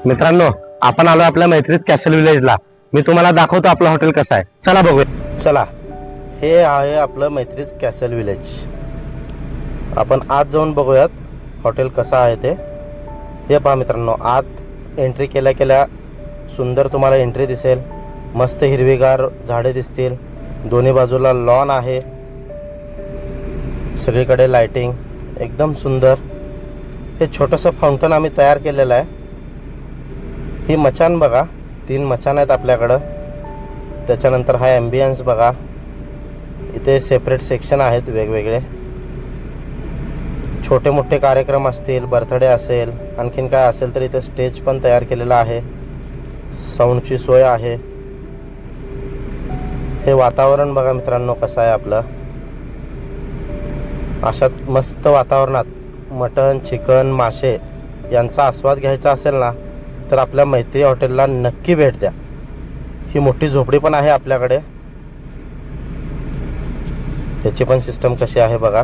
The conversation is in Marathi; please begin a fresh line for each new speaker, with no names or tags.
मित्रांनो, आपण आलो आपल्या मैत्रीत कॅसल विलेजला. मी तुम्हाला दाखवतो आपलं हॉटेल कसं आहे. चला बघूया.
चला, हे आहे आपलं मैत्रीत कॅसल विलेज. आपण आत जाऊन बघूयात हॉटेल कसं आहे ते. हे पहा मित्रांनो, आत एंट्री केल्या केल्या सुंदर तुम्हाला एंट्री दिसेल. मस्त हिरवीगार झाडे दिसतील. दोन्ही बाजूला लॉन आहे. सगळीकडे लाइटिंग एकदम सुंदर. हे छोटंसं फाउंटन आम्ही तयार केलेलं आहे. ही मचान बघा, 3 मचान आहेत आपल्याकडं. त्याच्यानंतर हा ॲम्बियन्स बघा. इथे सेपरेट सेक्शन आहेत वेगवेगळे. छोटे मोठे कार्यक्रम असतील, बर्थडे असेल, आणखीन काय असेल तर इथे स्टेज पण तयार केलेला आहे. साऊंडची सोय आहे. हे वातावरण बघा मित्रांनो कसं आहे आपलं. अशा मस्त वातावरणात मटण, चिकन, मासे यांचा आस्वाद घ्यायचा असेल ना तर आपल्या मैत्री हॉटेलला नक्की भेट द्या. ही मोठी झोपडी पण आहे आपल्याकडे. त्याची पण सिस्टम कशी आहे बघा.